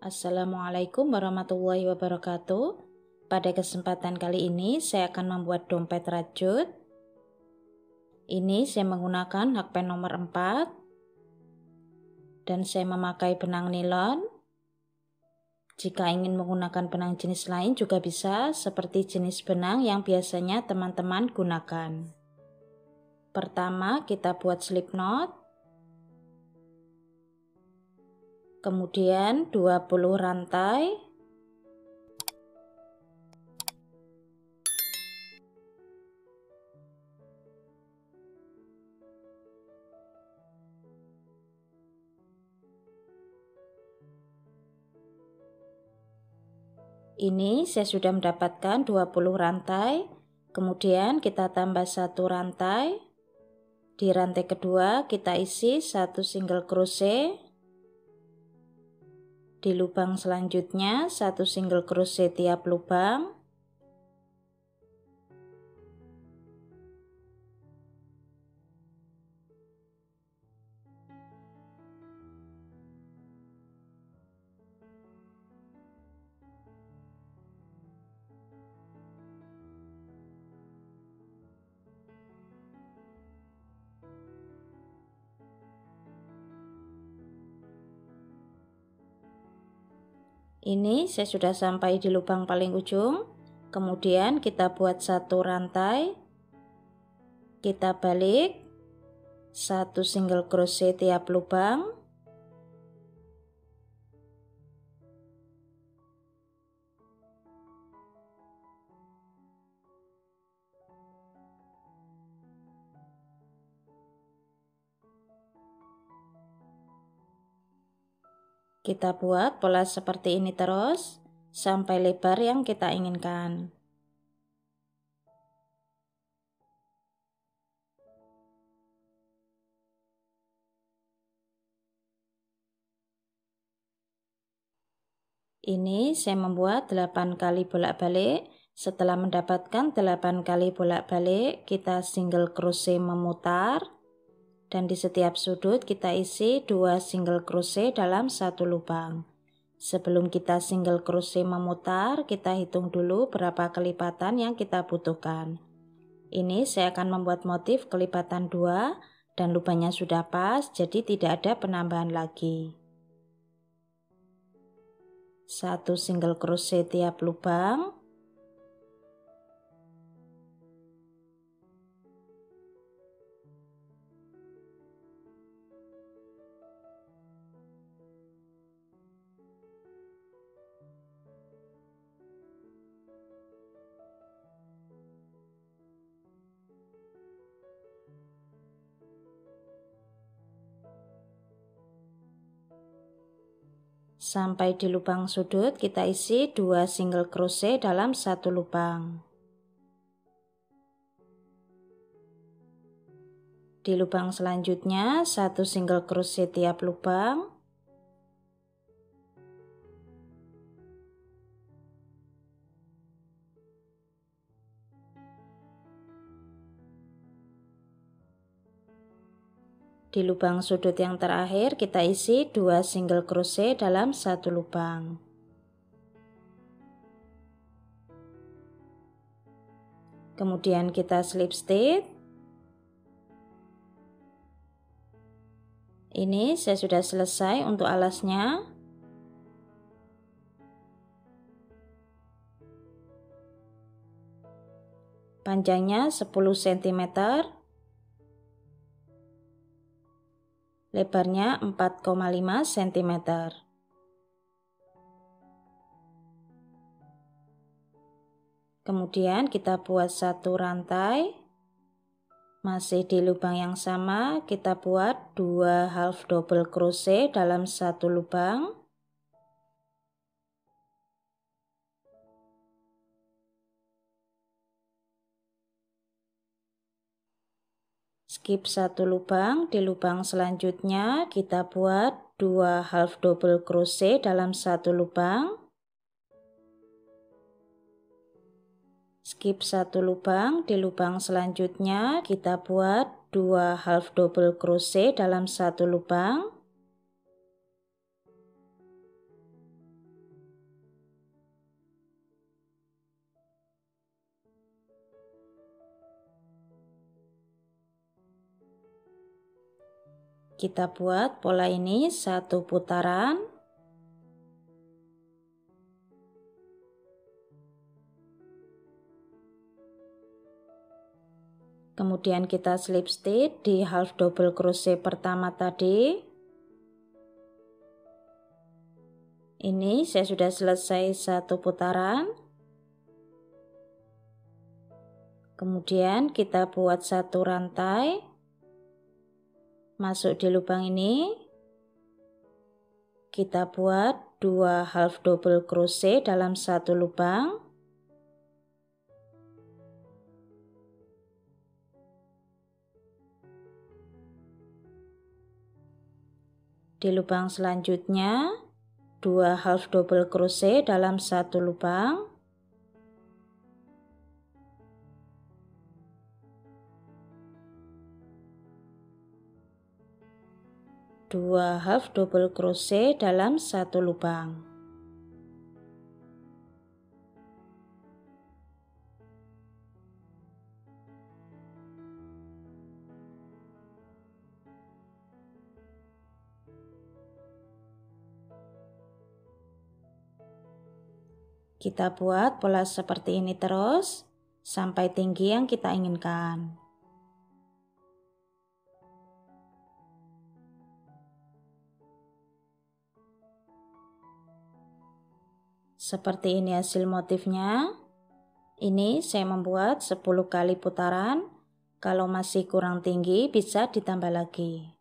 Assalamualaikum warahmatullahi wabarakatuh. Pada kesempatan kali ini saya akan membuat dompet rajut. Ini saya menggunakan hakpen nomor 4 dan saya memakai benang nilon. Jika ingin menggunakan benang jenis lain juga bisa, seperti jenis benang yang biasanya teman-teman gunakan. Pertama kita buat slip knot. Kemudian 20 rantai. Ini saya sudah mendapatkan 20 rantai. Kemudian kita tambah 1 rantai. Di rantai kedua kita isi 1 single crochet. Di lubang selanjutnya 1 single crochet tiap lubang. Ini saya sudah sampai di lubang paling ujung. Kemudian kita buat 1 rantai. Kita balik 1 single crochet tiap lubang. Kita buat pola seperti ini terus sampai lebar yang kita inginkan. Ini saya membuat 8 kali bolak-balik. Setelah mendapatkan 8 kali bolak-balik, kita single crochet memutar. Dan di setiap sudut kita isi 2 single crochet dalam 1 lubang. Sebelum kita single crochet memutar, kita hitung dulu berapa kelipatan yang kita butuhkan. Ini saya akan membuat motif kelipatan 2 dan lubangnya sudah pas, jadi tidak ada penambahan lagi. 1 single crochet tiap lubang. Sampai di lubang sudut kita isi 2 single crochet dalam 1 lubang. Di lubang selanjutnya 1 single crochet tiap lubang. Di lubang sudut yang terakhir kita isi 2 single crochet dalam 1 lubang. Kemudian kita slip stitch. Ini saya sudah selesai untuk alasnya. Panjangnya 10 cm. Lebarnya 4,5 cm. Kemudian kita buat 1 rantai. Masih di lubang yang sama, kita buat 2 half double crochet dalam 1 lubang. Skip 1 lubang, di lubang selanjutnya kita buat 2 half double crochet dalam 1 lubang. Skip 1 lubang, di lubang selanjutnya kita buat 2 half double crochet dalam 1 lubang. Kita buat pola ini 1 putaran. Kemudian kita slip stitch di half double crochet pertama tadi. Ini saya sudah selesai 1 putaran. Kemudian kita buat 1 rantai, masuk di lubang ini, kita buat 2 half double crochet dalam 1 lubang. Di lubang selanjutnya 2 half double crochet dalam 1 lubang. Dua half double crochet dalam 1 lubang. Kita buat pola seperti ini terus sampai tinggi yang kita inginkan. Seperti ini hasil motifnya. Ini saya membuat 10 kali putaran. Kalau masih kurang tinggi bisa ditambah lagi.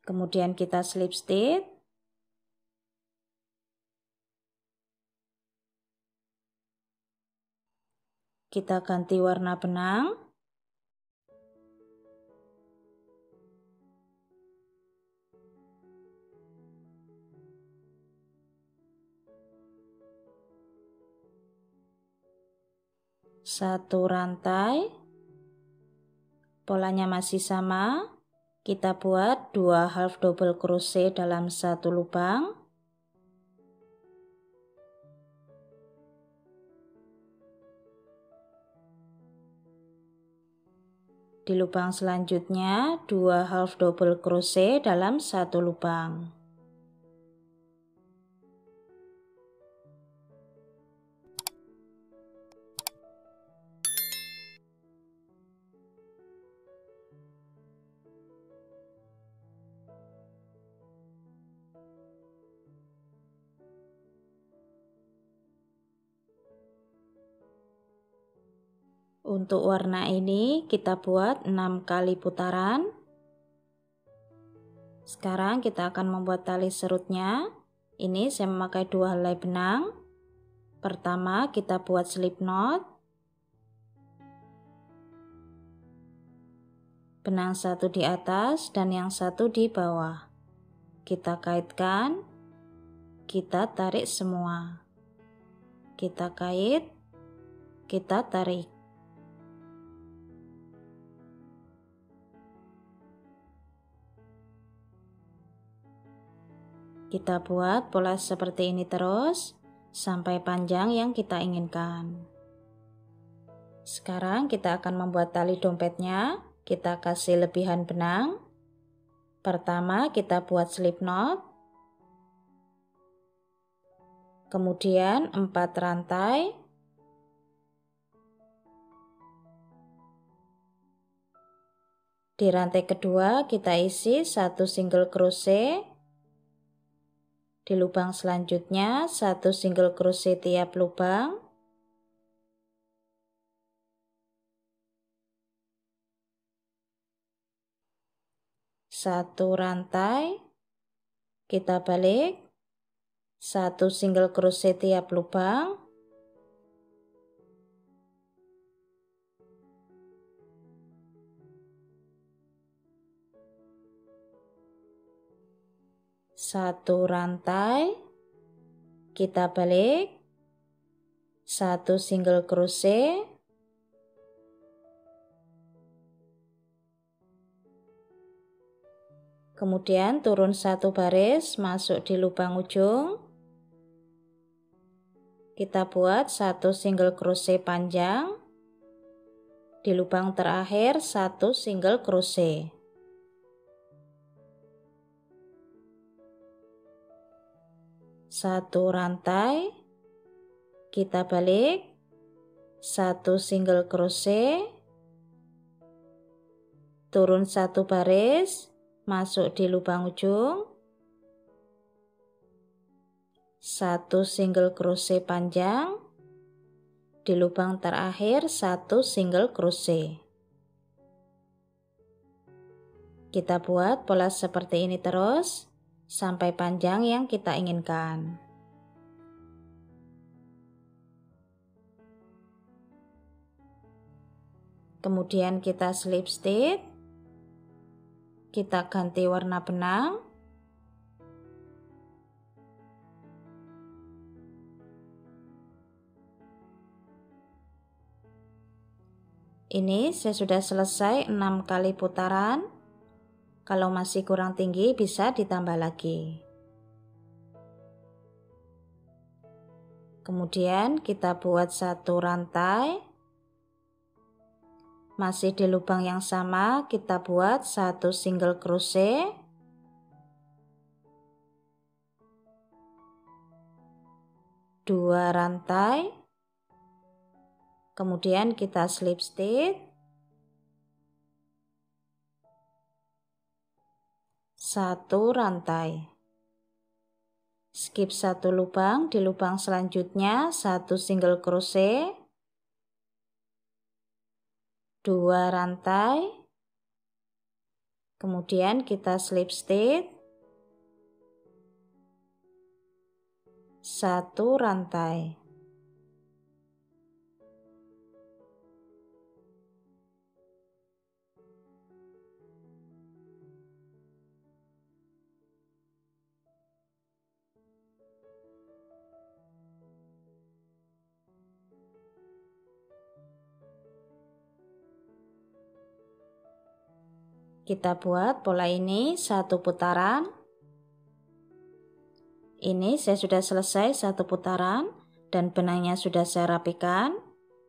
Kemudian kita slip stitch. Kita ganti warna benang. Satu rantai, polanya masih sama, kita buat 2 half double crochet dalam 1 lubang. Di lubang selanjutnya 2 half double crochet dalam 1 lubang. Untuk warna ini kita buat 6 kali putaran. Sekarang kita akan membuat tali serutnya. Ini saya memakai 2 helai benang. Pertama kita buat slip knot. Benang 1 di atas dan yang 1 di bawah. Kita kaitkan. Kita tarik semua. Kita kait. Kita tarik. Kita buat pola seperti ini terus sampai panjang yang kita inginkan. Sekarang kita akan membuat tali dompetnya. Kita kasih lebihan benang. Pertama kita buat slip knot. Kemudian 4 rantai. Di rantai kedua kita isi 1 single crochet. Di lubang selanjutnya 1 single crochet tiap lubang. Satu rantai, kita balik, 1 single crochet tiap lubang. Satu rantai, kita balik, 1 single crochet, kemudian turun 1 baris masuk di lubang ujung. Kita buat 1 single crochet panjang. Di lubang terakhir 1 single crochet. Satu rantai, kita balik, 1 single crochet, turun 1 baris, masuk di lubang ujung, 1 single crochet panjang, di lubang terakhir 1 single crochet. Kita buat pola seperti ini terus sampai panjang yang kita inginkan. Kemudian kita slip stitch, kita ganti warna benang. Ini saya sudah selesai 6 kali putaran. Kalau masih kurang tinggi bisa ditambah lagi. Kemudian kita buat 1 rantai. Masih di lubang yang sama kita buat 1 single crochet. Dua rantai. Kemudian kita slip stitch, 1 rantai, skip 1 lubang, di lubang selanjutnya 1 single crochet, 2 rantai, kemudian kita slip stitch, 1 rantai. Kita buat pola ini 1 putaran. Ini saya sudah selesai 1 putaran dan benangnya sudah saya rapikan.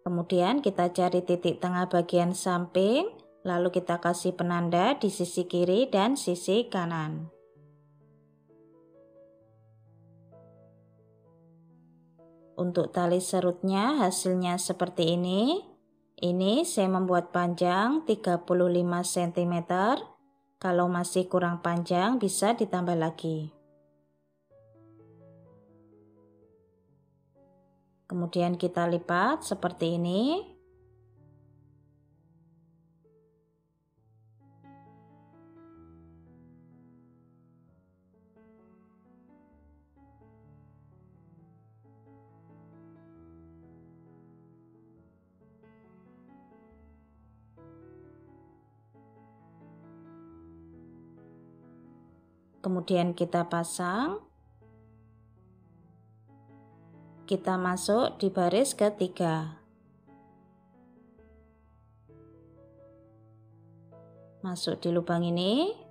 Kemudian kita cari titik tengah bagian samping, lalu kita kasih penanda di sisi kiri dan sisi kanan. Untuk tali serutnya hasilnya seperti ini. Ini saya membuat panjang 35 cm. Kalau masih kurang panjang bisa ditambah lagi. Kemudian kita lipat seperti ini. Kemudian kita pasang. Kita masuk di baris ketiga. Masuk di lubang ini.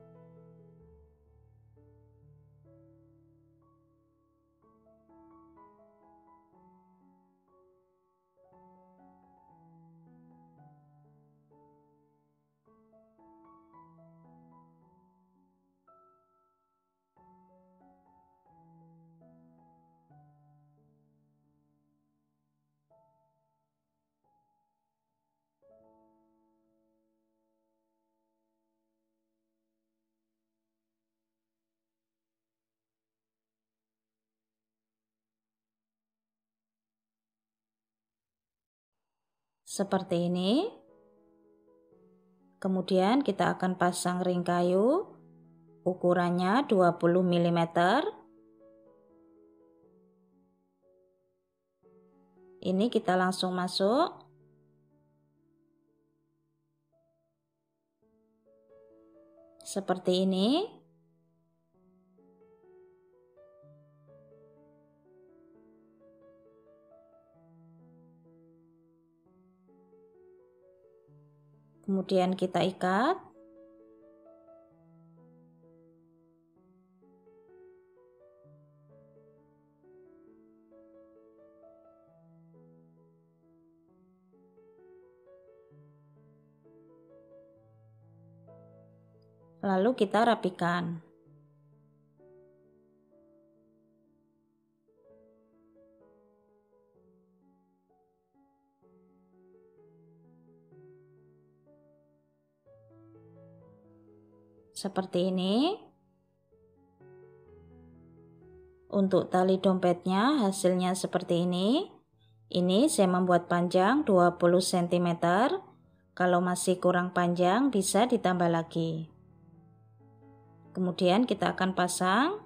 Seperti ini. Kemudian kita akan pasang ring kayu. Ukurannya 20 mm. Ini kita langsung masuk. Seperti ini. Kemudian kita ikat. Lalu kita rapikan. Seperti ini. Untuk tali dompetnya hasilnya seperti ini. Ini saya membuat panjang 20 cm. Kalau masih kurang panjang bisa ditambah lagi. Kemudian kita akan pasang.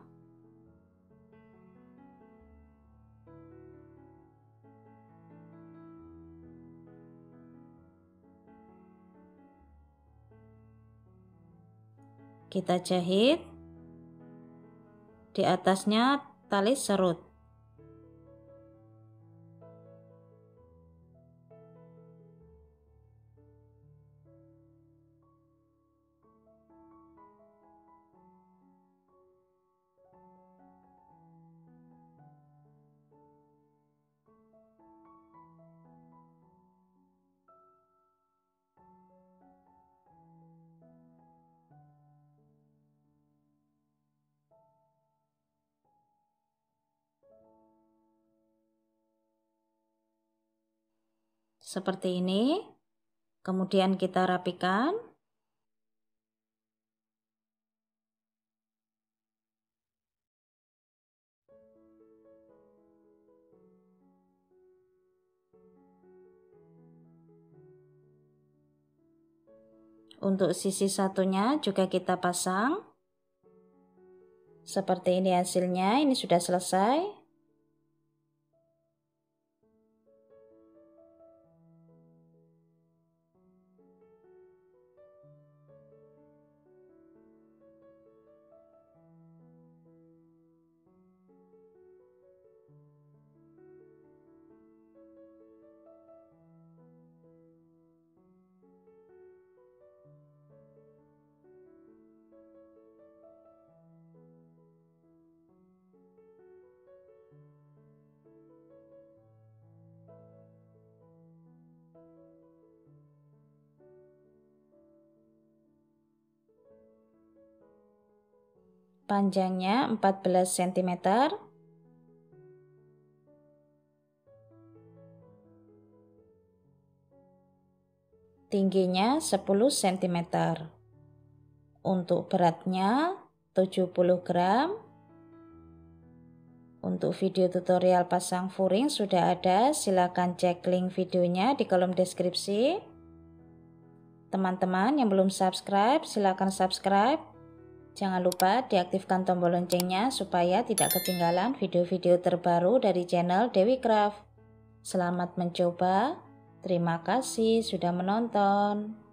Kita jahit. Di atasnya tali serut. Seperti ini. Kemudian kita rapikan. Untuk sisi satunya juga kita pasang. Seperti ini hasilnya, ini sudah selesai. Panjangnya 14 cm. Tingginya 10 cm. Untuk beratnya 70 gram. Untuk video tutorial pasang furing sudah ada, silakan cek link videonya di kolom deskripsi. Teman-teman yang belum subscribe, silakan subscribe. Jangan lupa diaktifkan tombol loncengnya supaya tidak ketinggalan video-video terbaru dari channel Dewi Craft. Selamat mencoba. Terima kasih sudah menonton.